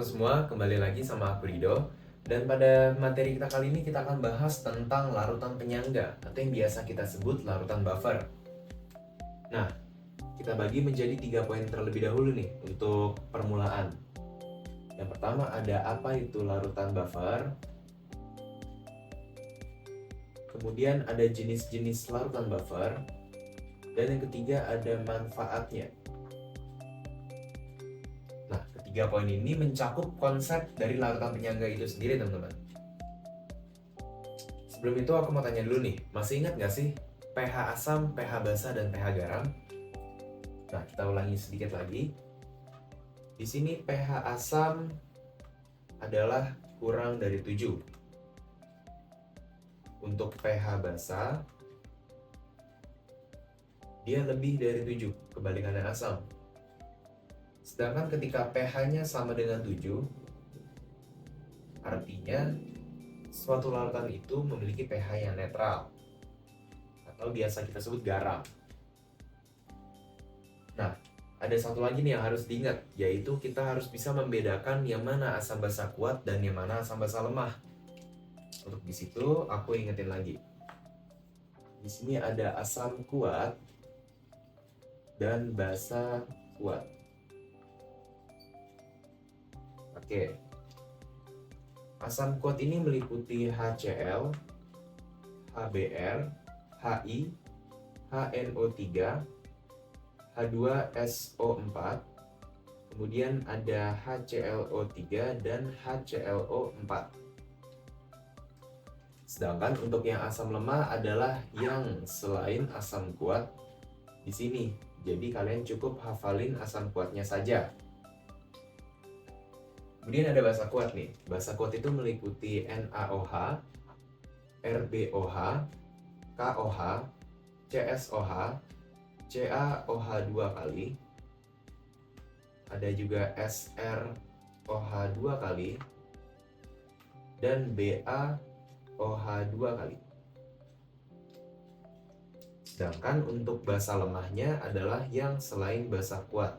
teman-teman semua, kembali lagi sama aku Rido. Dan pada materi kita kali ini kita akan bahas tentang larutan penyangga atau yang biasa kita sebut larutan buffer. Nah, kita bagi menjadi 3 poin terlebih dahulu nih untuk permulaan. Yang pertama ada apa itu larutan buffer. Kemudian ada jenis-jenis larutan buffer. Dan yang ketiga ada manfaatnya. Nah, ketiga poin ini mencakup konsep dari larutan penyangga itu sendiri, teman-teman. Sebelum itu aku mau tanya dulu nih, masih ingat nggak sih pH asam, pH basa, dan pH garam? Nah, kita ulangi sedikit lagi. Di sini pH asam adalah kurang dari 7. Untuk pH basa, dia lebih dari 7, kebalikannya asam. Sedangkan ketika pH-nya sama dengan 7, artinya suatu larutan itu memiliki pH yang netral, atau biasa kita sebut garam. Nah, ada satu lagi nih yang harus diingat, yaitu kita harus bisa membedakan yang mana asam basa kuat dan yang mana asam basa lemah. Untuk di situ aku ingetin lagi. Di sini ada asam kuat dan basa kuat. Oke. Asam kuat ini meliputi HCl, HBr, HI, HNO3, H2SO4, kemudian ada HClO3 dan HClO4. Sedangkan untuk yang asam lemah adalah yang selain asam kuat di sini. Jadi kalian cukup hafalin asam kuatnya saja. Kemudian ada basa kuat nih. Basa kuat itu meliputi NaOH, RbOH, KOH, CSOH, CaOH 2 kali, ada juga SrOH 2 kali, dan BaOH 2 kali. Sedangkan untuk basa lemahnya adalah yang selain basa kuat.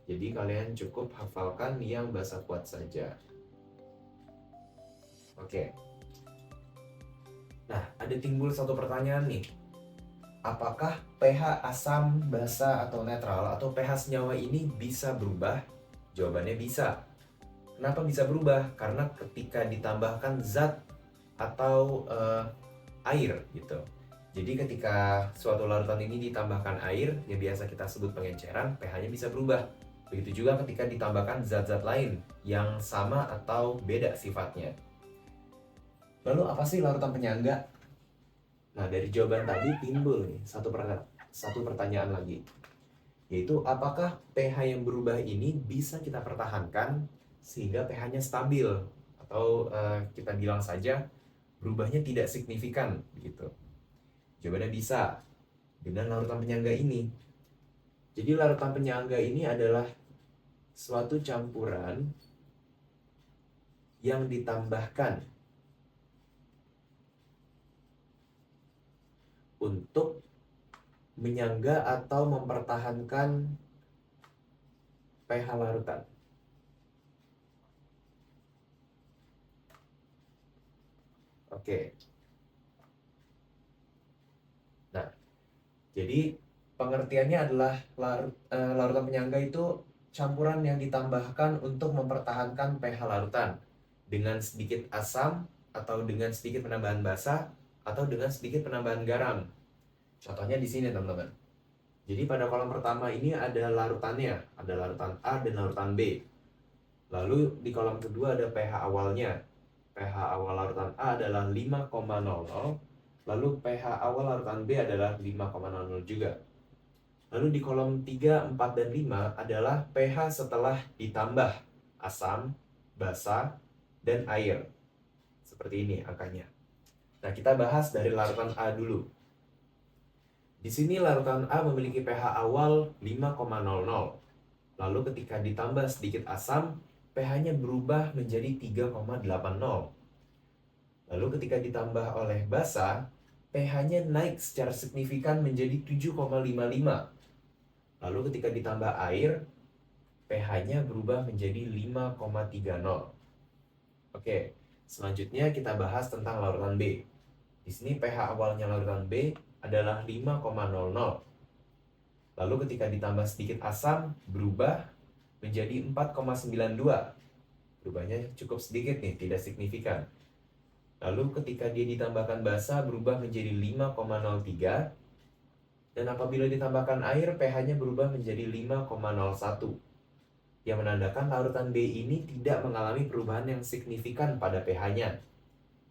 Jadi kalian cukup hafalkan yang basa kuat saja. Oke. Nah, ada timbul satu pertanyaan nih. Apakah pH asam, basa, atau netral atau pH senyawa ini bisa berubah? Jawabannya bisa. Kenapa bisa berubah? Karena ketika ditambahkan zat atau air gitu. Jadi ketika suatu larutan ini ditambahkan air, yang biasa kita sebut pengenceran, pH-nya bisa berubah. Begitu juga ketika ditambahkan zat-zat lain yang sama atau beda sifatnya. Lalu apa sih larutan penyangga? Nah, dari jawaban tadi timbul nih satu pertanyaan lagi, yaitu apakah pH yang berubah ini bisa kita pertahankan sehingga pH-nya stabil atau kita bilang saja berubahnya tidak signifikan gitu. Jawabannya bisa dengan larutan penyangga ini. Jadi larutan penyangga ini adalah suatu campuran yang ditambahkan untuk menyangga atau mempertahankan pH larutan. Oke. Nah, jadi pengertiannya adalah larutan penyangga itu campuran yang ditambahkan untuk mempertahankan pH larutan dengan sedikit asam atau dengan sedikit penambahan basa atau dengan sedikit penambahan garam. Contohnya di sini, teman-teman. Jadi pada kolom pertama ini ada larutannya, ada larutan A dan larutan B. Lalu di kolom kedua ada pH awalnya. pH awal larutan A adalah 5,00, lalu pH awal larutan B adalah 5,00 juga. Lalu di kolom 3, 4, dan 5 adalah pH setelah ditambah asam, basa, dan air. Seperti ini angkanya. Nah, kita bahas dari larutan A dulu. Di sini larutan A memiliki pH awal 5,00. Lalu ketika ditambah sedikit asam, pH-nya berubah menjadi 3,80. Lalu ketika ditambah oleh basa, pH-nya naik secara signifikan menjadi 7,55. Lalu ketika ditambah air, pH-nya berubah menjadi 5,30. Oke, selanjutnya kita bahas tentang larutan B. Di sini pH awalnya larutan B adalah 5,00. Lalu ketika ditambah sedikit asam, berubah menjadi 4,92. Berubahnya cukup sedikit nih, tidak signifikan. Lalu ketika dia ditambahkan basa, berubah menjadi 5,03. Dan apabila ditambahkan air, pH-nya berubah menjadi 5,01. Yang menandakan larutan B ini tidak mengalami perubahan yang signifikan pada pH-nya.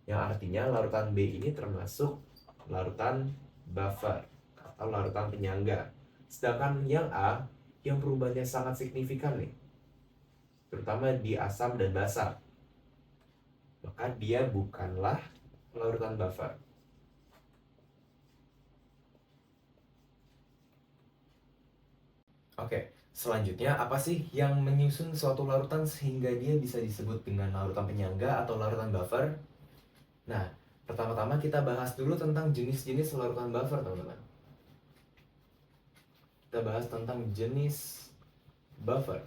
Yang artinya larutan B ini termasuk larutan buffer atau larutan penyangga. Sedangkan yang A, yang perubahannya sangat signifikan nih, terutama di asam dan basa, maka dia bukanlah larutan buffer. Oke, selanjutnya apa sih yang menyusun suatu larutan sehingga dia bisa disebut dengan larutan penyangga atau larutan buffer? Nah, pertama-tama kita bahas dulu tentang jenis-jenis larutan buffer, teman-teman. Kita bahas tentang jenis buffer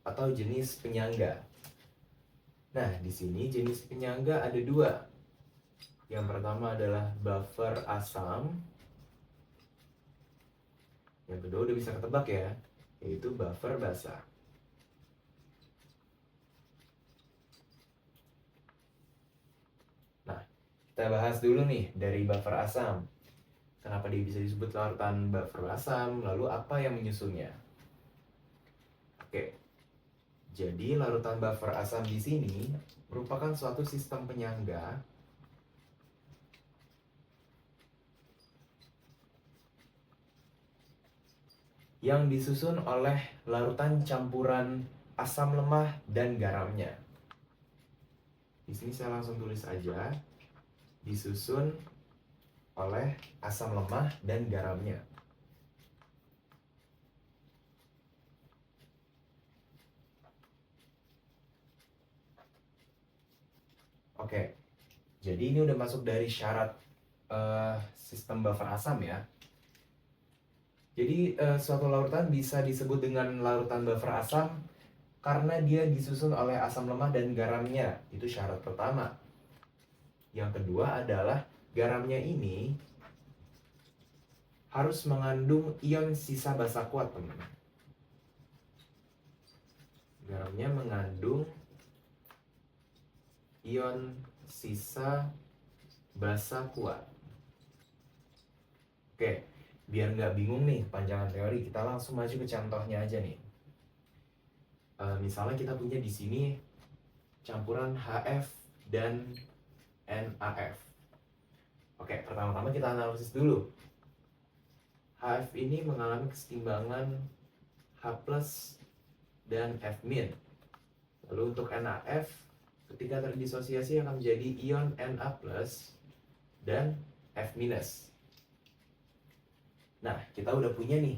atau jenis penyangga. Nah, di sini jenis penyangga ada dua. Yang pertama adalah buffer asam. Yang kedua udah bisa ketebak ya, yaitu buffer basa. Nah, kita bahas dulu nih dari buffer asam. Kenapa dia bisa disebut larutan buffer asam, lalu apa yang menyusunnya? Oke, jadi larutan buffer asam di sini merupakan suatu sistem penyangga yang disusun oleh larutan campuran asam lemah dan garamnya. Di sini saya langsung tulis aja, disusun oleh asam lemah dan garamnya. Oke, jadi ini udah masuk dari syarat sistem buffer asam ya. Jadi suatu larutan bisa disebut dengan larutan buffer asam karena dia disusun oleh asam lemah dan garamnya. Itu syarat pertama. Yang kedua adalah garamnya ini harus mengandung ion sisa basa kuat, teman-teman. Garamnya mengandung ion sisa basa kuat. Oke, biar nggak bingung nih panjangan teori, kita langsung maju ke contohnya aja nih. Misalnya kita punya di sini campuran HF dan NaF. Oke, pertama-tama kita analisis dulu. HF ini mengalami kesetimbangan H+ dan F-. Lalu untuk NaF, ketika terdisosiasi akan menjadi ion Na+ dan F-. Nah, kita udah punya nih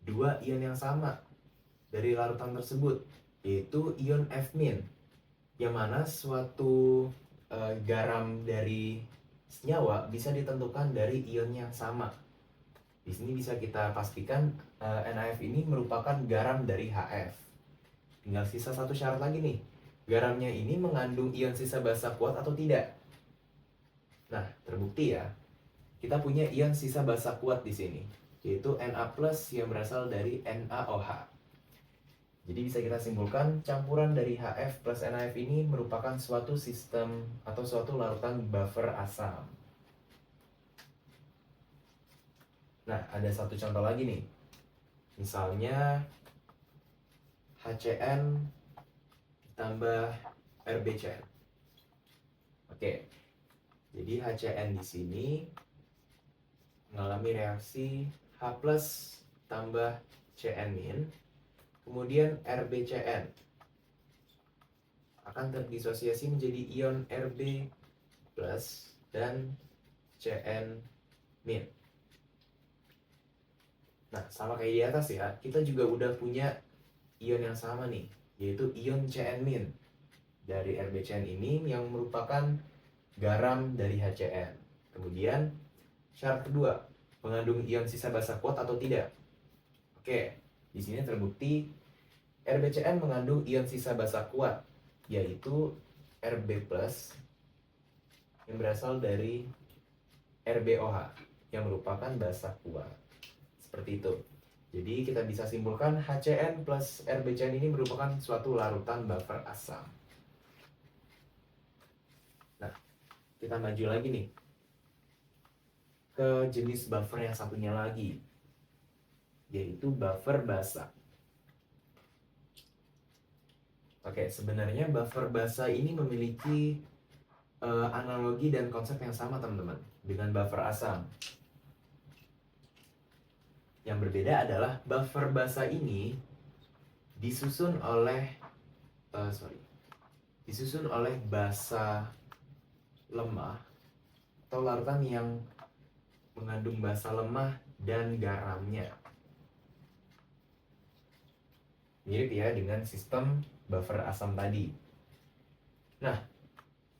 dua ion yang sama dari larutan tersebut, yaitu ion F-, yang mana suatu garam dari senyawa bisa ditentukan dari ion yang sama. Di sini bisa kita pastikan NaF ini merupakan garam dari HF. Tinggal sisa satu syarat lagi nih, garamnya ini mengandung ion sisa basa kuat atau tidak. Nah, terbukti ya, kita punya ion sisa basa kuat di sini, yaitu Na+ yang berasal dari NaOH. Jadi bisa kita simpulkan campuran dari HF plus NaF ini merupakan suatu sistem atau suatu larutan buffer asam. Nah, ada satu contoh lagi nih. Misalnya HCN ditambah RBCN. Oke. Jadi HCN di sini mengalami reaksi H+ tambah Cn-, kemudian RBCN akan terdisosiasi menjadi ion Rb+ dan Cn-. Nah, sama kayak di atas ya, kita juga udah punya ion yang sama nih, yaitu ion Cn- dari RBCN ini yang merupakan garam dari HCN. Kemudian syarat kedua, mengandung ion sisa basa kuat atau tidak. Oke, di sini terbukti RBCN mengandung ion sisa basa kuat, yaitu Rb+, yang berasal dari RbOH, yang merupakan basa kuat. Seperti itu. Jadi kita bisa simpulkan HCN plus RBCN ini merupakan suatu larutan buffer asam. Nah, kita maju lagi nih ke jenis buffer yang satunya lagi, yaitu buffer basa. Oke, sebenarnya buffer basa ini memiliki analogi dan konsep yang sama teman-teman dengan buffer asam. Yang berbeda adalah buffer basa ini disusun oleh basa lemah atau larutan yang mengandung basa lemah dan garamnya. Mirip ya dengan sistem buffer asam tadi. Nah,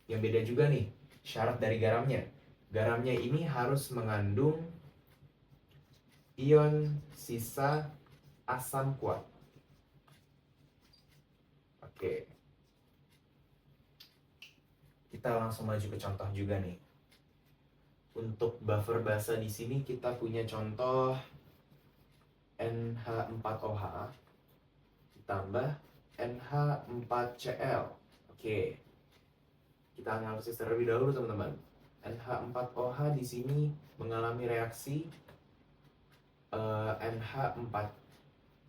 yang beda juga nih syarat dari garamnya. Garamnya ini harus mengandung ion sisa asam kuat. Oke. Kita langsung maju ke contoh juga nih. Untuk buffer basa di sini kita punya contoh NH4OH ditambah NH4Cl. Oke. Kita analisis terlebih dahulu teman-teman. NH4OH di sini mengalami reaksi NH4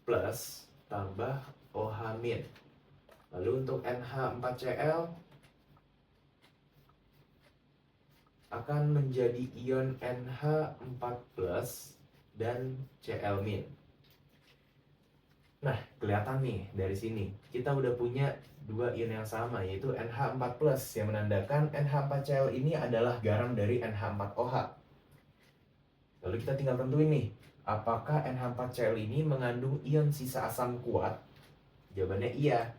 plus tambah OH min. Lalu untuk NH4Cl akan menjadi ion NH4 plus dan Cl min. Nah, kelihatan nih dari sini kita udah punya dua ion yang sama, yaitu NH4 plus yang menandakan NH4Cl ini adalah garam dari NH4OH. Lalu kita tinggal tentuin nih, apakah NH4Cl ini mengandung ion sisa asam kuat? Jawabannya iya.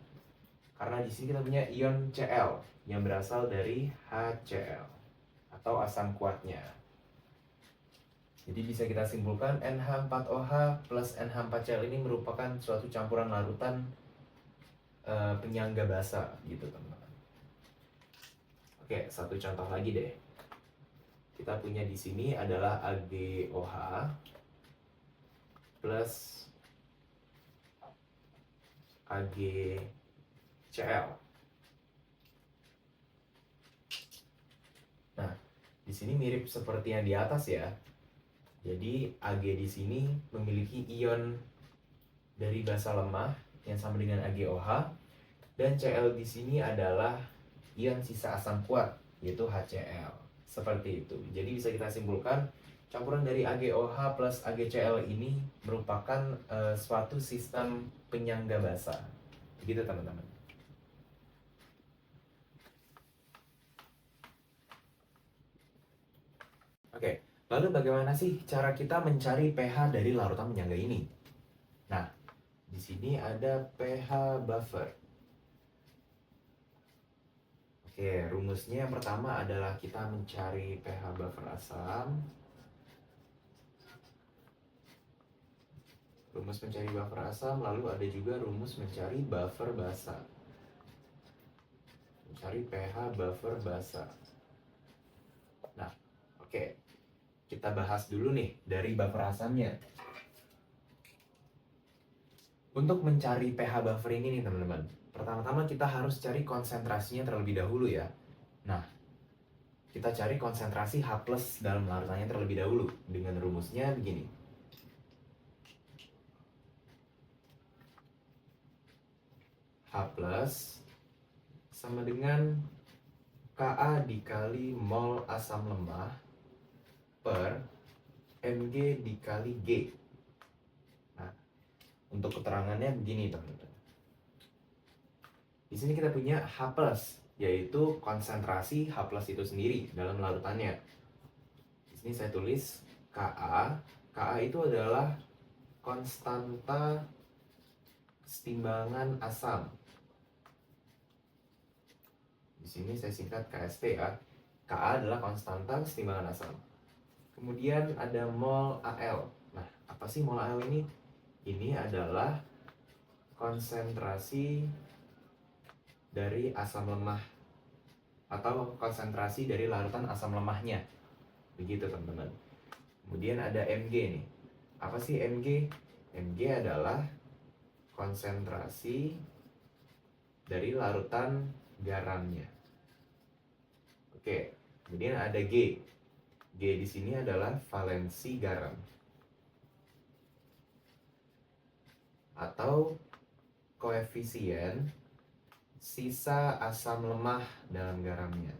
Karena di sini kita punya ion Cl yang berasal dari HCl atau asam kuatnya. Jadi bisa kita simpulkan NH4OH plus NH4Cl ini merupakan suatu campuran larutan penyangga basa gitu teman-teman. Oke, satu contoh lagi deh. Kita punya di sini adalah AgOH plus AgCl. Nah, di sini mirip seperti yang di atas ya. Jadi Ag di sini memiliki ion dari basa lemah yang sama dengan AgOH, dan Cl di sini adalah ion sisa asam kuat yaitu HCl. Seperti itu. Jadi bisa kita simpulkan campuran dari AgOH plus AgCl ini merupakan suatu sistem penyangga basa. Begitu teman-teman. Oke, lalu bagaimana sih cara kita mencari pH dari larutan penyangga ini? Nah, di sini ada pH buffer. Oke, rumusnya yang pertama adalah kita mencari pH buffer asam. Rumus mencari buffer asam, lalu ada juga rumus mencari buffer basa. Mencari pH buffer basa. Nah, oke. Kita bahas dulu nih dari buffer asamnya. Untuk mencari pH buffer ini nih teman-teman, pertama-tama kita harus cari konsentrasinya terlebih dahulu ya. Nah, kita cari konsentrasi H+ dalam larutannya terlebih dahulu dengan rumusnya begini. H+ sama dengan Ka dikali mol asam lemah per Mg dikali G. Nah, untuk keterangannya begini teman-teman. Di sini kita punya H+, yaitu konsentrasi H+ itu sendiri dalam larutannya. Di sini saya tulis Ka. Ka itu adalah konstanta kesetimbangan asam. Di sini saya singkat KST ya. Ka adalah konstanta kesetimbangan asam. Kemudian ada mol Al. Nah, apa sih mol Al ini? Ini adalah konsentrasi dari asam lemah atau konsentrasi dari larutan asam lemahnya. Begitu teman-teman. Kemudian ada Mg nih. Apa sih Mg? Mg adalah konsentrasi dari larutan garamnya. Oke, kemudian ada G. G di sini adalah valensi garam atau koefisien sisa asam lemah dalam garamnya.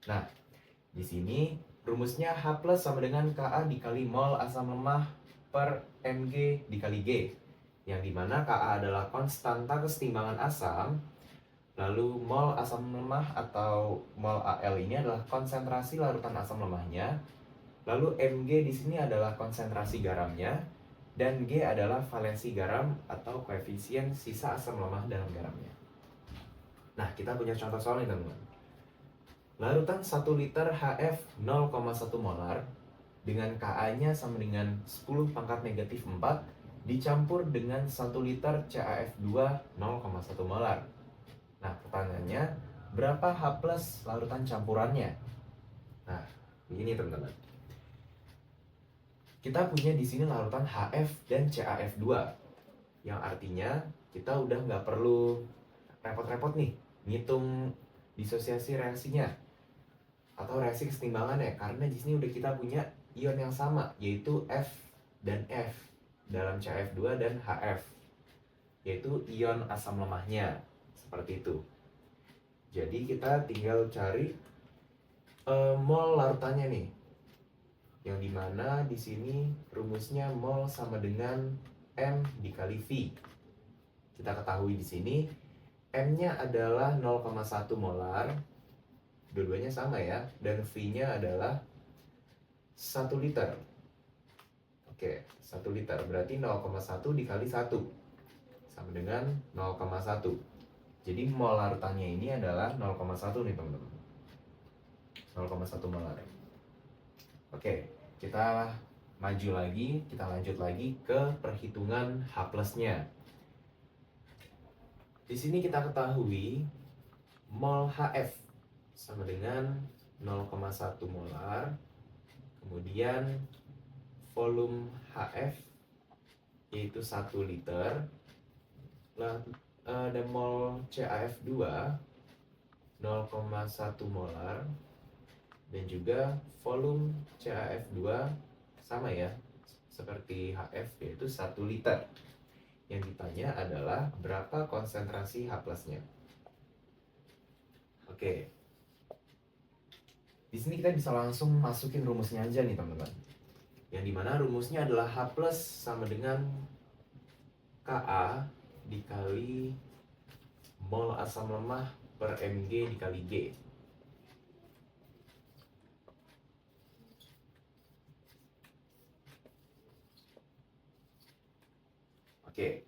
Nah, di sini rumusnya H+ sama dengan Ka dikali mol asam lemah per Mg dikali G, yang dimana Ka adalah konstanta kesetimbangan asam, lalu mol asam lemah atau mol Al ini adalah konsentrasi larutan asam lemahnya, lalu Mg di sini adalah konsentrasi garamnya, dan G adalah valensi garam atau koefisien sisa asam lemah dalam garamnya. Nah, kita punya contoh soal nih teman-teman. Larutan 1 liter HF 0,1 molar dengan Ka-nya sama dengan 10 pangkat negatif 4 dicampur dengan 1 liter CaF2 0,1 molar. Nah, pertanyaannya, berapa H+ larutan campurannya? Nah, begini teman-teman. Kita punya di sini larutan HF dan CaF2, yang artinya kita udah nggak perlu repot-repot nih ngitung disosiasi reaksinya atau reaksi kesetimbangannya, karena di sini udah kita punya ion yang sama, yaitu F dan F dalam CaF2 dan HF, yaitu ion asam lemahnya. Seperti itu. Jadi kita tinggal cari mol larutannya nih, yang dimana di sini rumusnya mol sama dengan M dikali V. Kita ketahui di sini M-nya adalah 0,1 molar, dua-duanya sama ya, dan V-nya adalah 1 liter. Oke, 1 liter berarti 0,1 dikali 1 sama dengan 0,1. Jadi mol larutannya ini adalah 0,1 nih teman-teman. 0,1 molar. Oke, kita maju lagi, kita lanjut lagi ke perhitungan H+-nya. Di sini kita ketahui mol HF sama dengan 0,1 molar. Kemudian volume HF yaitu 1 liter. Dan mol CaF2 0,1 molar, dan juga volume CaF2 sama ya seperti HF, yaitu 1 liter. Yang ditanya adalah berapa konsentrasi H+-nya. Oke. Di sini kita bisa langsung masukin rumusnya aja nih teman-teman. Yang dimana rumusnya adalah H+ sama dengan Ka dikali mol asam lemah per Mg dikali G. Oke.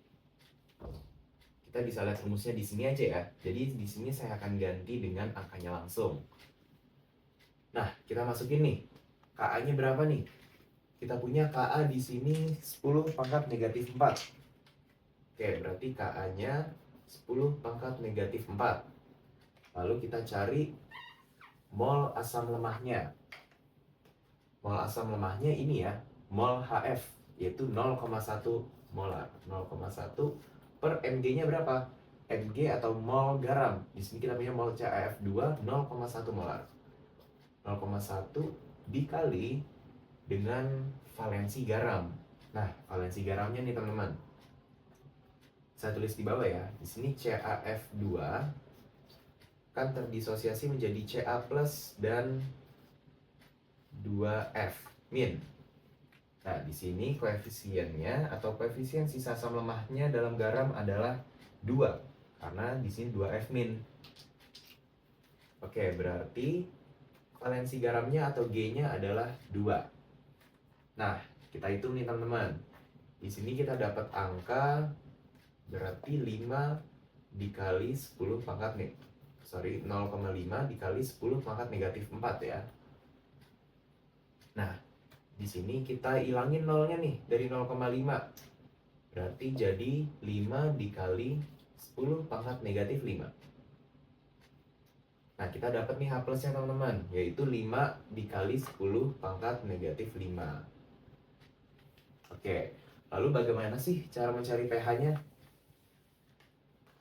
Kita bisa lihat rumusnya di sini aja ya. Jadi di sini saya akan ganti dengan angkanya langsung. Nah, kita masukin nih. Ka-nya berapa nih? Kita punya Ka di sini 10 pangkat negatif 4. Oke, berarti Ka-nya 10 pangkat negatif 4. Lalu kita cari mol asam lemahnya. Mol asam lemahnya ini ya, mol HF, yaitu 0,1 molar. 0,1 per Mg-nya berapa? Mg atau mol garam. Di sini kita punya mol CaF2 0,1 molar. 0,1 dikali dengan valensi garam. Nah, valensi garamnya nih teman-teman. Saya tulis di bawah ya. Di sini CaF2 kan terdisosiasi menjadi Ca+ dan 2F min. Nah, di sini koefisiennya atau koefisien sisa asam lemahnya dalam garam adalah 2, karena di sini 2F min. Oke, berarti valensi garamnya atau G-nya adalah 2. Nah, kita hitung nih teman-teman. Di sini kita dapat angka berarti 5 dikali 10 pangkat nih. 0,5 dikali 10 pangkat negatif 4 ya. Nah, di sini kita ilangin nolnya nih dari 0,5. Berarti jadi 5 dikali 10 pangkat negatif 5. Nah, kita dapat nih H plusnya teman-teman, yaitu 5 dikali 10 pangkat negatif 5. Oke, lalu bagaimana sih cara mencari pH-nya?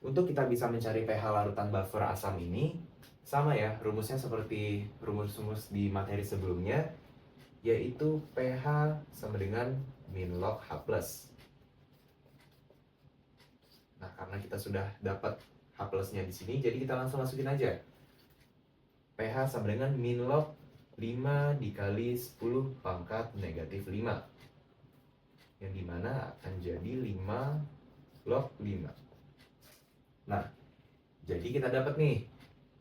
Untuk kita bisa mencari pH larutan buffer asam ini, sama ya, rumusnya seperti rumus-rumus di materi sebelumnya, yaitu pH sama dengan min log H+. Nah, karena kita sudah dapat H plusnya di sini, jadi kita langsung masukin aja. pH sama dengan min log 5 dikali 10 pangkat negatif 5. Yang dimana akan jadi 5 log 5. Nah, jadi kita dapat nih,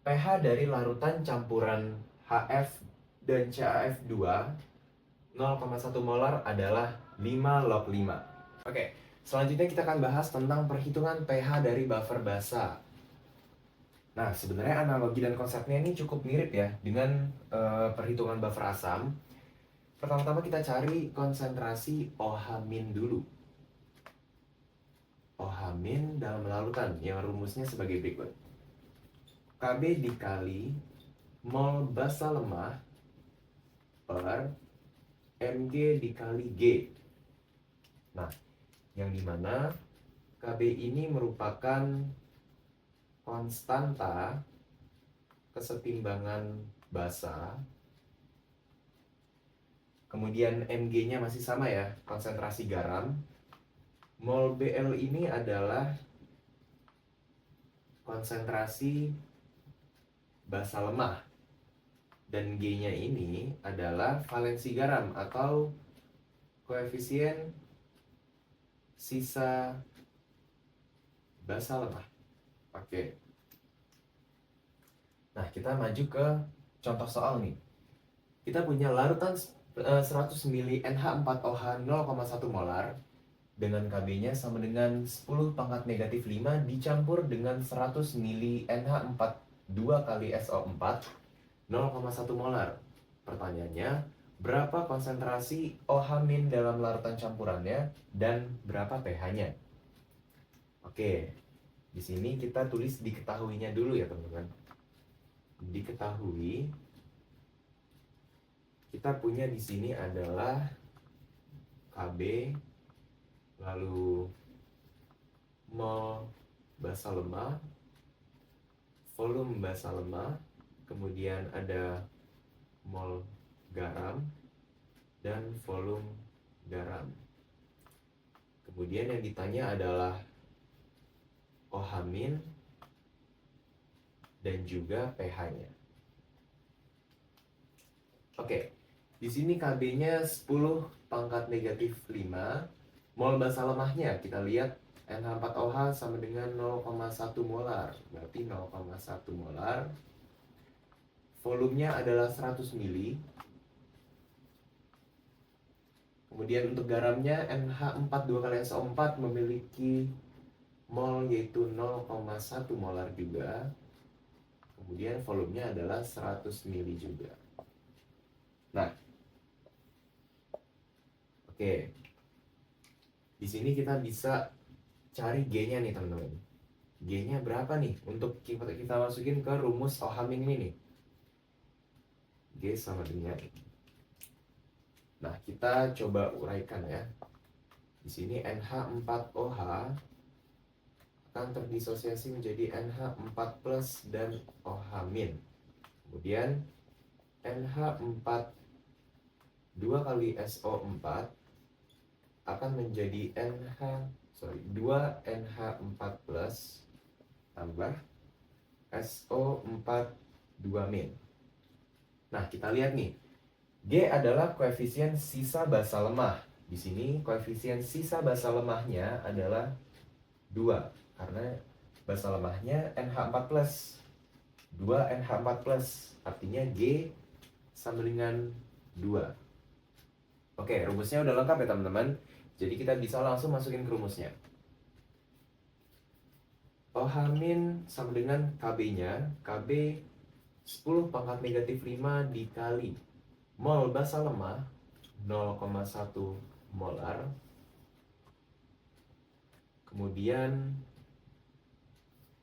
pH dari larutan campuran HF dan CaF2 0,1 molar adalah 5 log 5. Oke, selanjutnya kita akan bahas tentang perhitungan pH dari buffer basa. Nah, sebenarnya analogi dan konsepnya ini cukup mirip ya dengan perhitungan buffer asam. Pertama-tama kita cari konsentrasi OH- dulu. OH- dalam larutan yang rumusnya sebagai berikut. Kb dikali mol basa lemah per Mg dikali G. Nah, yang dimana Kb ini merupakan konstanta kesetimbangan basa. Kemudian Mg-nya masih sama ya, konsentrasi garam. Mol Bl ini adalah konsentrasi basa lemah. Dan G-nya ini adalah valensi garam atau koefisien sisa basa lemah. Oke. Nah, kita maju ke contoh soal nih. Kita punya larutan 100 mili NH4OH 0,1 molar dengan Kb-nya sama dengan 10 pangkat negatif 5 dicampur dengan 100 mili NH4 2 kali SO4 0,1 molar. Pertanyaannya, berapa konsentrasi OH- dalam larutan campurannya dan berapa pH-nya? Oke, di sini kita tulis diketahuinya dulu ya teman-teman. Diketahui, kita punya di sini adalah Kb, lalu mol basa lemah, volume basa lemah, kemudian ada mol garam dan volume garam. Kemudian yang ditanya adalah OH- dan juga pH-nya. Oke, di sini Kb-nya 10 pangkat negatif 5. Mol basa lemahnya kita lihat NH4OH sama dengan 0,1 molar. Berarti 0,1 molar. Volumenya adalah 100 mili. Kemudian untuk garamnya NH4 2 kali SO4 memiliki mol yaitu 0,1 molar juga. Kemudian volumenya adalah 100 mili juga. Nah, oke. Di sini kita bisa cari G-nya nih teman-teman. G-nya berapa nih untuk kita masukin ke rumus OH- ini nih. G sama dengan, nah kita coba uraikan ya. Di sini NH4OH akan terdisosiasi menjadi NH4 plus dan OH-. Kemudian NH4 2 kali SO4 akan menjadi 2 NH4 plus tambah SO4 2-. Nah, kita lihat nih. G adalah koefisien sisa basa lemah. Di sini koefisien sisa basa lemahnya adalah 2 karena basa lemahnya NH4 plus. 2 NH4 plus artinya G sama dengan 2. Oke, rumusnya udah lengkap ya teman-teman. Jadi kita bisa langsung masukin ke rumusnya. OH- sama dengan Kb-nya. Kb 10 pangkat negatif 5 dikali mol basa lemah 0,1 molar kemudian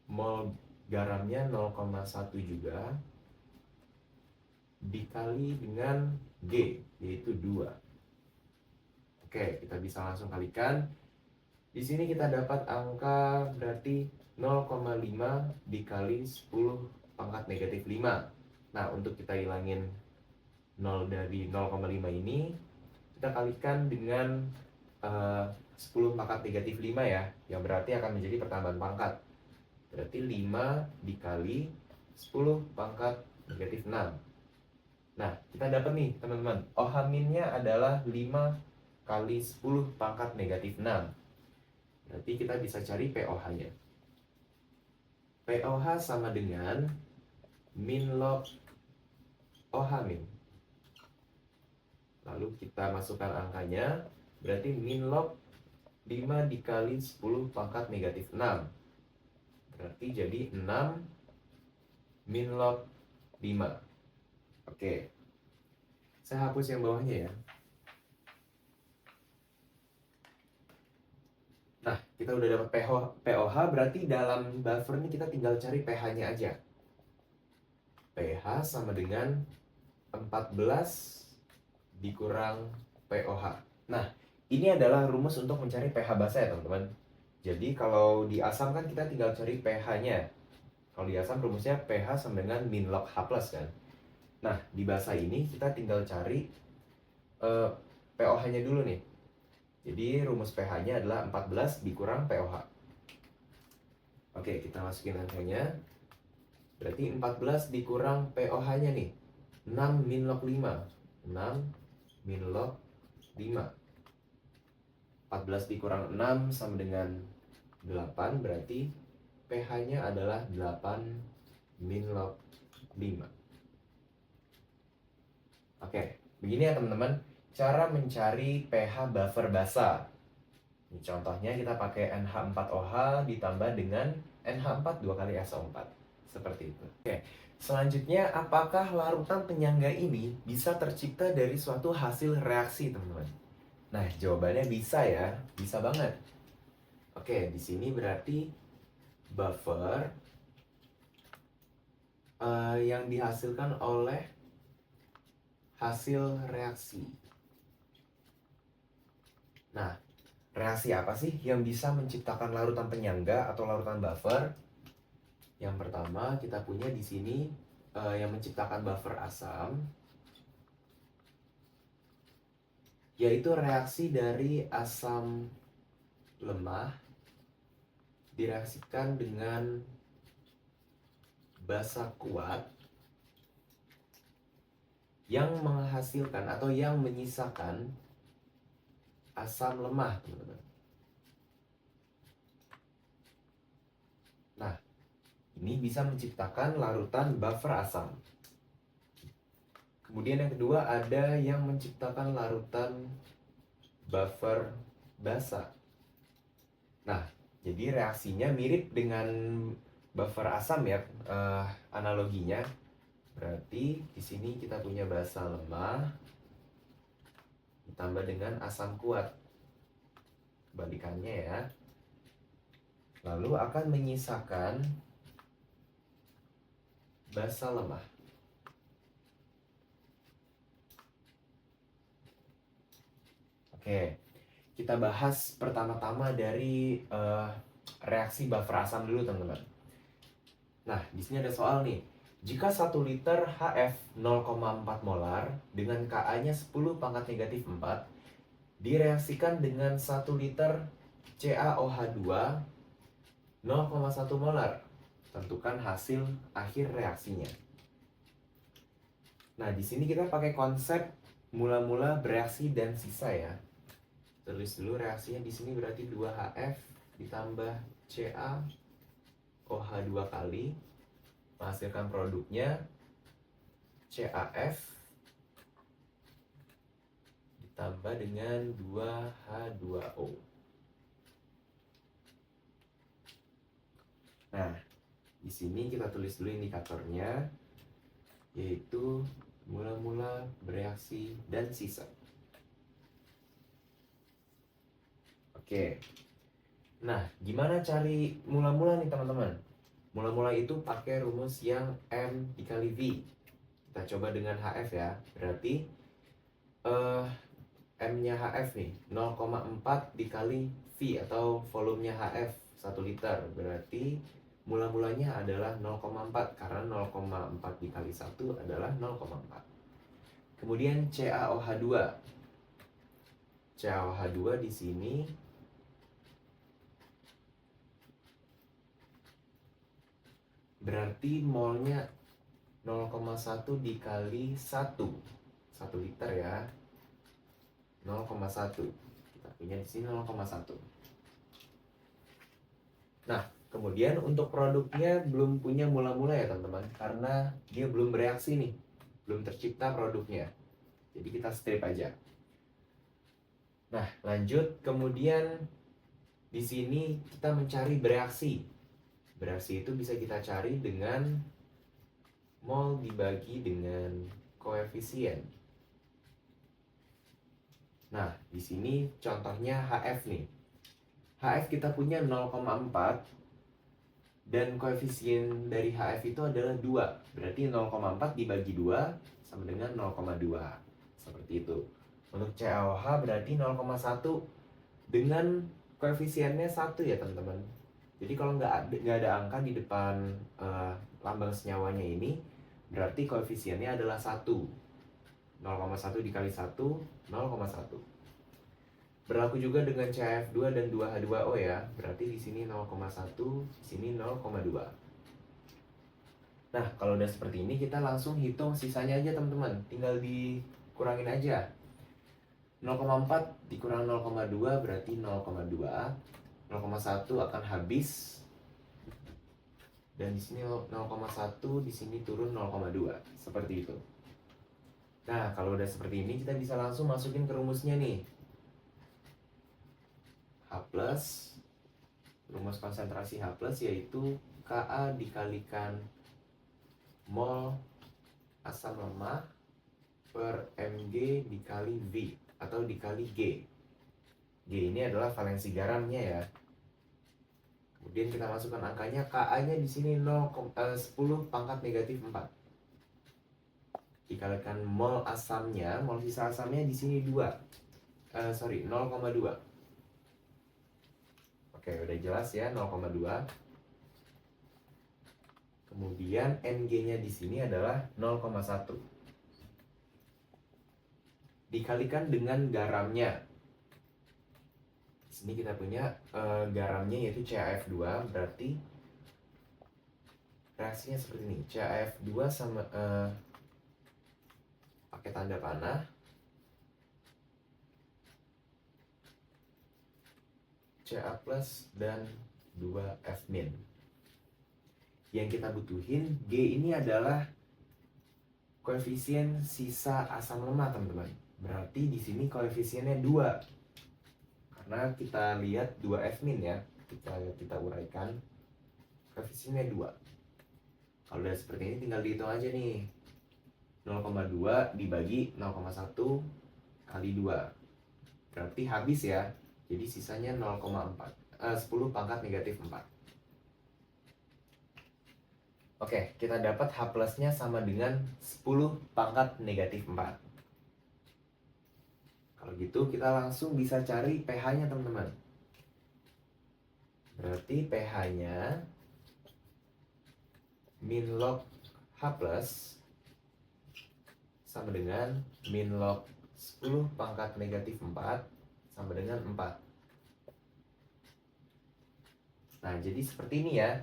mol garamnya 0,1 juga, dikali dengan G, yaitu 2. Oke, kita bisa langsung kalikan. Di sini kita dapat angka berarti 0,5 dikali 10 pangkat negatif 5. Nah, untuk kita hilangin 0 dari 0,5 ini, kita kalikan dengan 10 pangkat negatif 5 ya, yang berarti akan menjadi pertambahan pangkat. Berarti 5 dikali 10 pangkat negatif 6. Nah, kita dapat nih teman-teman, OH minnya adalah 5 kali 10 pangkat negatif 6. Berarti kita bisa cari POH-nya. POH sama dengan min log OH min. Lalu kita masukkan angkanya, berarti min log 5 dikali 10 pangkat negatif 6. Berarti jadi 6 min log 5. Oke, saya hapus yang bawahnya ya. Nah, kita udah dapat POH, berarti dalam buffer ini kita tinggal cari pH-nya aja. pH sama dengan 14 dikurang POH. Nah, ini adalah rumus untuk mencari pH basa ya teman-teman. Jadi kalau di asam kan kita tinggal cari pH-nya. Kalau di asam rumusnya pH sama dengan min log H plus kan. Nah, di basa ini kita tinggal cari POH-nya dulu nih. Jadi rumus pH-nya adalah 14 dikurang POH. Oke, kita masukin angkanya. Berarti 14 dikurang POH-nya nih, 6 min log 5. 6 min log 5. 14 dikurang 6 sama dengan 8, berarti pH-nya adalah 8 min log 5. Oke, begini ya teman-teman, cara mencari pH buffer basa. Ini contohnya kita pakai NH4OH ditambah dengan NH4 2 kali SO4. Seperti itu. Oke, selanjutnya apakah larutan penyangga ini bisa tercipta dari suatu hasil reaksi, teman-teman? Nah, jawabannya bisa ya, bisa banget. Oke, di sini berarti buffer yang dihasilkan oleh hasil reaksi. Nah, reaksi apa sih yang bisa menciptakan larutan penyangga atau larutan buffer? Yang pertama kita punya di sini yang menciptakan buffer asam, yaitu reaksi dari asam lemah direaksikan dengan basa kuat yang menghasilkan atau yang menyisakan asam lemah, teman-teman. Nah, ini bisa menciptakan larutan buffer asam. Kemudian yang kedua ada yang menciptakan larutan buffer basa. Nah, jadi reaksinya mirip dengan buffer asam ya, analoginya. Berarti di sini kita punya basa lemah ditambah dengan asam kuat. Kebalikannya ya. Lalu akan menyisakan basa lemah. Oke, kita bahas pertama-tama dari reaksi buffer asam dulu, teman-teman. Nah, di sini ada soal nih. Jika 1 liter HF 0,4 molar dengan Ka-nya 10 pangkat negatif 4 direaksikan dengan 1 liter CaOH2 0,1 molar. Tentukan hasil akhir reaksinya. Nah, di sini kita pakai konsep mula-mula bereaksi dan sisa ya. Tulis dulu reaksinya di sini berarti 2HF ditambah CaOH2 kali menghasilkan produknya CaF ditambah dengan 2H2O. Nah, di sini kita tulis dulu indikatornya, yaitu mula-mula bereaksi dan sisa. Oke. Nah, gimana cari mula-mula nih teman-teman? Mula-mula itu pakai rumus yang M dikali V. Kita coba dengan HF ya. Berarti M-nya HF nih 0,4 dikali V atau volumenya HF 1 liter. Berarti mula-mulanya adalah 0,4 karena 0,4 dikali 1 adalah 0,4. Kemudian CaOH2. CaOH2 di sini berarti molnya 0,1 dikali 1 liter ya. 0,1. Kita punya di sini 0,1. Nah, kemudian untuk produknya belum punya mula-mula ya teman-teman, karena dia belum bereaksi nih, belum tercipta produknya. Jadi kita strip aja. Nah, lanjut. Kemudian di sini kita mencari bereaksi. Bereaksi itu bisa kita cari dengan mol dibagi dengan koefisien. Nah, di sini contohnya HF nih. HF kita punya 0,4 dan koefisien dari HF itu adalah 2. Berarti 0,4 dibagi 2 sama dengan 0,2. Seperti itu. Untuk CaOH berarti 0,1 dengan koefisiennya 1 ya teman-teman. Jadi kalau nggak ada angka di depan lambang senyawanya ini, berarti koefisiennya adalah 1. 0,1 dikali 1, 0,1. Berlaku juga dengan CaF2 dan 2H2O ya. Berarti di sini 0,1, di sini 0,2. Nah, kalau udah seperti ini kita langsung hitung sisanya aja teman-teman. Tinggal dikurangin aja. 0,4 dikurang 0,2 berarti 0,2. 0,1 akan habis. Dan di sini 0,1, di sini turun 0,2. Seperti itu. Nah, kalau udah seperti ini kita bisa langsung masukin ke rumusnya nih. H+, rumus konsentrasi H+, yaitu Ka dikalikan mol asam lemah per Mg dikali V atau dikali G. G ini adalah valensi garamnya ya. Kemudian kita masukkan angkanya. Ka-nya di sini 10 pangkat negatif 4. Dikalikan mol asamnya, mol sisa asamnya di sini 2. 0,2. Oke, udah jelas ya, 0,2. Kemudian Mg-nya di sini adalah 0,1. Dikalikan dengan garamnya. Di sini kita punya garamnya yaitu CaF2, berarti reaksinya seperti ini. CaF2 sama pakai tanda panah. Ca plus dan 2F min. Yang kita butuhin G ini adalah koefisien sisa asam lemah teman-teman. Berarti di sini koefisiennya 2. Karena kita lihat 2F min ya. Kita uraikan. Koefisiennya 2. Kalau udah seperti ini tinggal dihitung aja nih. 0,2 dibagi 0,1 kali 2. Berarti habis ya. Jadi sisanya 0,4. 10 pangkat negatif 4. Oke, kita dapat H plusnya sama dengan 10 pangkat negatif 4. Kalau gitu kita langsung bisa cari pH-nya teman-teman. Berarti pH-nya min log H plus sama dengan min log 10 pangkat negatif 4 sama dengan 4. Nah, jadi seperti ini ya.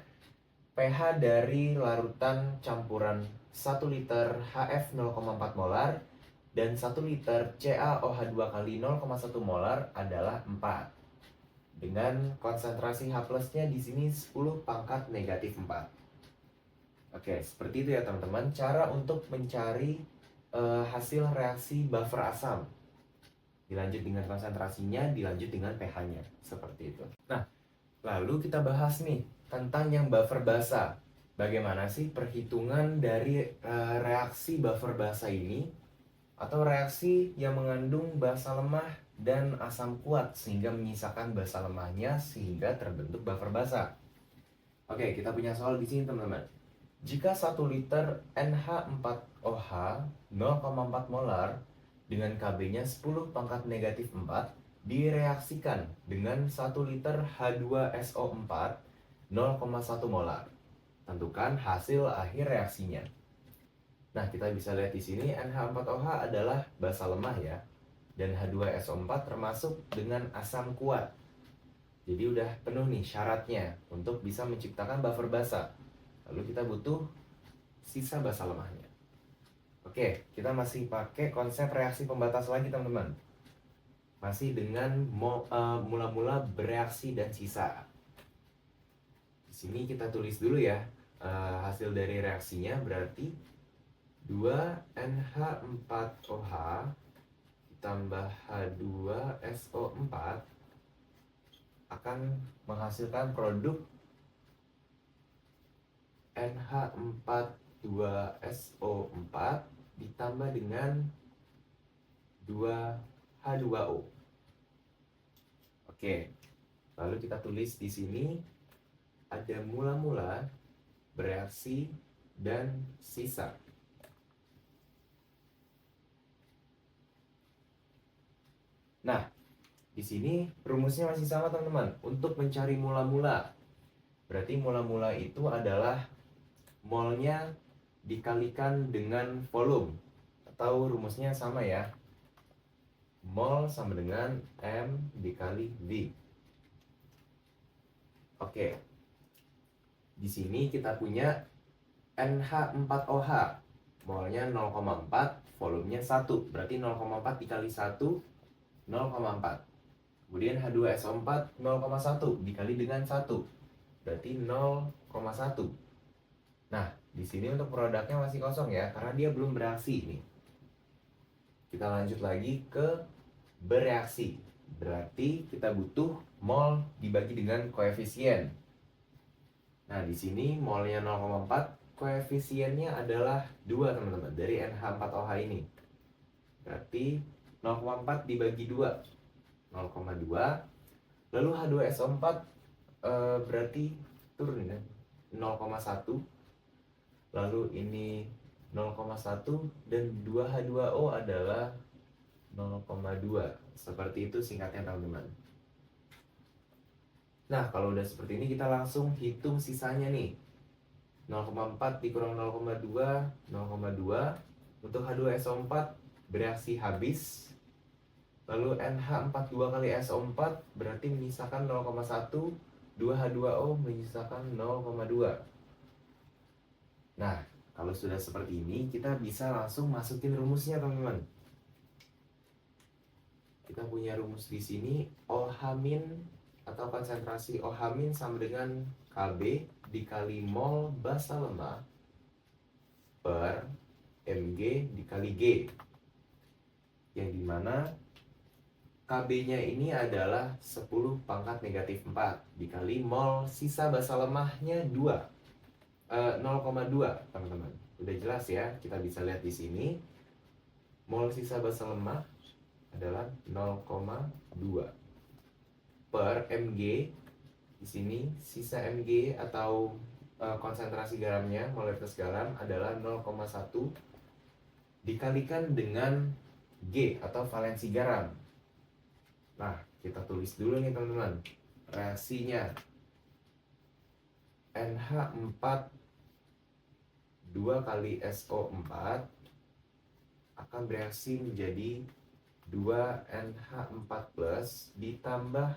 pH dari larutan campuran 1 liter HF 0,4 molar dan 1 liter CaOH2 kali 0,1 molar adalah 4. Dengan konsentrasi H plusnya di sini 10 pangkat negatif 4. Oke, seperti itu ya teman-teman. Cara untuk mencari hasil reaksi buffer asam. Dilanjut dengan konsentrasinya, dilanjut dengan pH-nya. Seperti itu. Nah, lalu kita bahas nih tentang yang buffer basa. Bagaimana sih perhitungan dari reaksi buffer basa ini? atau reaksi yang mengandung basa lemah dan asam kuat sehingga menyisakan basa lemahnya sehingga terbentuk buffer basa. Oke, kita punya soal di sini teman-teman. Jika 1 liter NH4OH 0,4 molar dengan Kb-nya 10 pangkat negatif 4 direaksikan dengan 1 liter H2SO4 0,1 molar. Tentukan hasil akhir reaksinya. Nah, kita bisa lihat di sini NH4OH adalah basa lemah ya. Dan H2SO4 termasuk dengan asam kuat. Jadi udah penuh nih syaratnya untuk bisa menciptakan buffer basa. Lalu kita butuh sisa basa lemahnya. Oke, kita masih pakai konsep reaksi pembatas lagi teman-teman. Masih dengan mula-mula bereaksi dan sisa. Di sini kita tulis dulu ya hasil dari reaksinya, berarti 2NH4OH ditambah H2SO4 akan menghasilkan produk NH42SO4 ditambah dengan 2H2O. Oke, lalu kita tulis di sini ada mula-mula, bereaksi, dan sisa. Nah, di sini rumusnya masih sama teman-teman. Untuk mencari mula-mula, berarti mula-mula itu adalah molnya dikalikan dengan volume, atau rumusnya sama ya. Mol sama dengan M dikali V. Oke. Di sini kita punya NH4OH. Molnya 0,4, volumenya 1. Berarti 0,4 dikali 1, 0,4. Kemudian H2SO4 0,1 dikali dengan 1. Berarti 0,1. Nah, di sini untuk produknya masih kosong ya, karena dia belum bereaksi nih. Kita lanjut lagi ke bereaksi. Berarti kita butuh mol dibagi dengan koefisien. Nah, di sini molnya 0,4, koefisiennya adalah 2 teman-teman, dari NH4OH ini. Berarti 0,4 dibagi 2, 0,2. Lalu H2SO4 berarti turun ya, 0,1. Lalu ini 0,1 dan 2H2O adalah 0,2. Seperti itu singkatnya teman-teman. Nah, kalau udah seperti ini kita langsung hitung sisanya nih. 0,4 dikurang 0,2, 0,2. Untuk H2SO4 bereaksi habis. Lalu NH42 kali SO4 berarti menyisakan 0,1, 2H2O menyisakan 0,2. Nah, kalau sudah seperti ini kita bisa langsung masukin rumusnya teman-teman. Kita punya rumus di sini, OH- atau konsentrasi OH- sama dengan Kb dikali mol basa lemah per Mg dikali G, yang dimana Kb-nya ini adalah 10 pangkat negatif 4 dikali mol sisa basa lemahnya 0,2 teman-teman. Udah jelas ya, kita bisa lihat di sini mol sisa basa lemah adalah 0,2 per Mg. Di sini sisa Mg atau konsentrasi garamnya, molekul garam adalah 0,1 dikalikan dengan G atau valensi garam. Nah, kita tulis dulu nih teman-teman reaksinya. NH4 2 kali SO4 akan bereaksi menjadi 2NH4 plus ditambah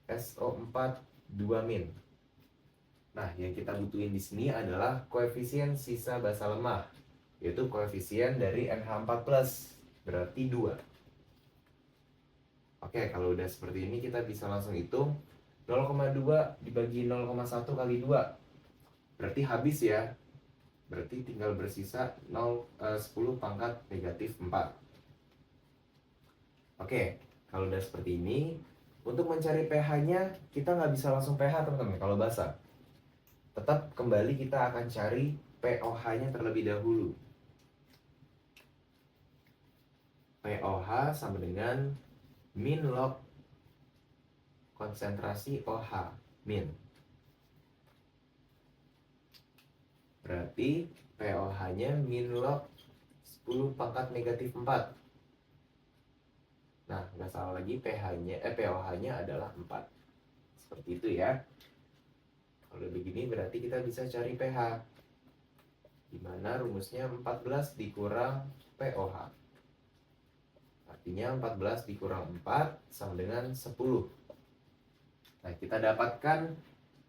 SO4 2-. Nah, yang kita butuhin di sini adalah koefisien sisa basa lemah, yaitu koefisien dari NH4 plus, berarti 2. Oke, kalau udah seperti ini kita bisa langsung hitung 0,2 dibagi 0,1 kali 2. Berarti habis ya. Berarti tinggal bersisa 10 pangkat negatif 4. Oke, kalau udah seperti ini, untuk mencari pH-nya kita nggak bisa langsung pH teman-teman kalau basa. Tetap kembali kita akan cari pOH-nya terlebih dahulu. pOH sama dengan min log konsentrasi OH min. Berarti pOH-nya min log 10 pangkat negatif 4. Nah, nggak salah lagi pOH-nya adalah 4. Seperti itu ya. Kalau begini berarti kita bisa cari pH. Dimana rumusnya 14 dikurang pOH. Artinya 14 dikurang 4 sama dengan 10. Nah, kita dapatkan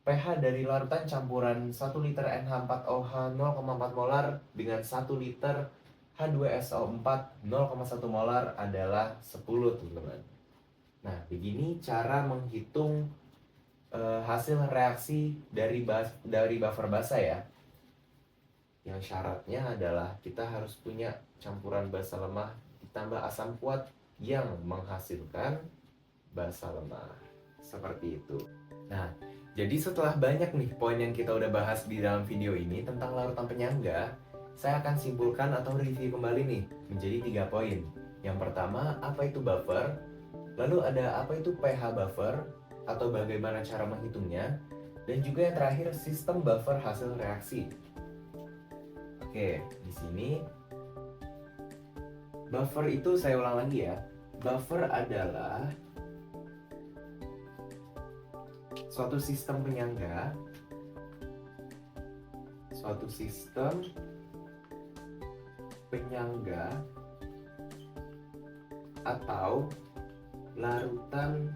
pH dari larutan campuran 1 liter NH4OH 0,4 molar dengan 1 liter H2SO4 0,1 molar adalah 10, teman-teman. Nah, begini cara menghitung hasil reaksi dari buffer basa ya. Yang syaratnya adalah kita harus punya campuran basa lemah ditambah asam kuat yang menghasilkan basa lemah. Seperti itu. Nah, jadi setelah banyak nih poin yang kita udah bahas di dalam video ini tentang larutan penyangga, saya akan simpulkan atau review kembali nih menjadi 3 poin. Yang pertama, apa itu buffer? Lalu ada apa itu pH buffer atau bagaimana cara menghitungnya? Dan juga yang terakhir, sistem buffer hasil reaksi. Oke, di sini buffer itu saya ulang lagi ya. Buffer adalah suatu sistem penyangga atau larutan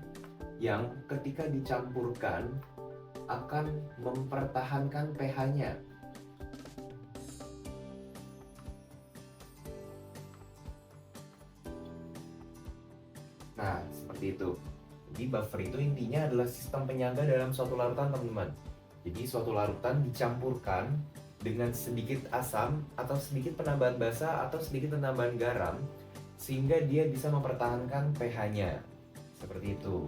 yang ketika dicampurkan akan mempertahankan pH-nya. Nah, seperti itu. Jadi buffer itu intinya adalah sistem penyangga dalam suatu larutan, teman-teman. Jadi suatu larutan dicampurkan dengan sedikit asam atau sedikit penambahan basa atau sedikit penambahan garam sehingga dia bisa mempertahankan pH-nya. Seperti itu.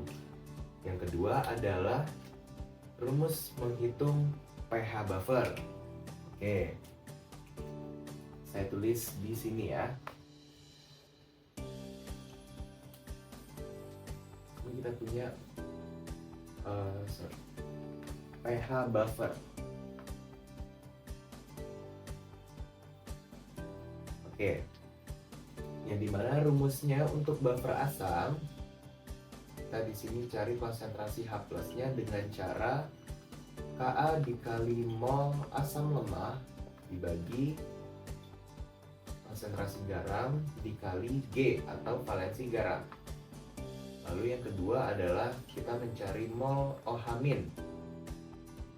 Yang kedua adalah rumus menghitung pH buffer. Oke. Saya tulis di sini ya. Kita punya pH buffer. Oke. Yang dimana rumusnya untuk buffer asam, kita di sini cari konsentrasi H plusnya dengan cara Ka dikali mol asam lemah dibagi konsentrasi garam dikali G atau valensi garam. Lalu yang kedua adalah kita mencari mol OH-.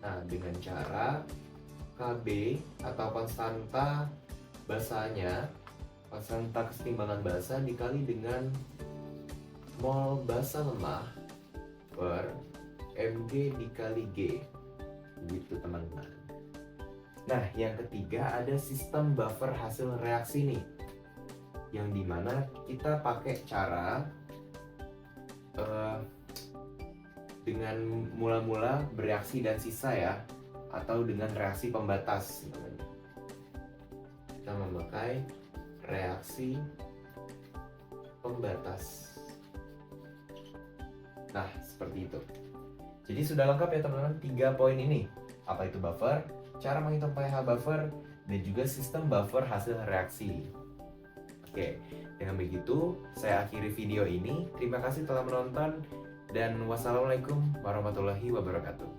Nah, dengan cara Kb atau konstanta basanya, konstanta kesetimbangan basa dikali dengan mol basa lemah per Mg dikali G. Begitu, teman-teman. Nah, yang ketiga ada sistem buffer hasil reaksi nih. Yang dimana kita pakai cara dengan mula-mula bereaksi dan sisa ya, atau dengan reaksi pembatas namanya. Kita memakai reaksi pembatas. Nah, seperti itu. Jadi sudah lengkap ya teman-teman 3 poin ini. Apa itu buffer, cara menghitung pH buffer, dan juga sistem buffer hasil reaksi. Oke, dengan begitu saya akhiri video ini. Terima kasih telah menonton dan wassalamualaikum warahmatullahi wabarakatuh.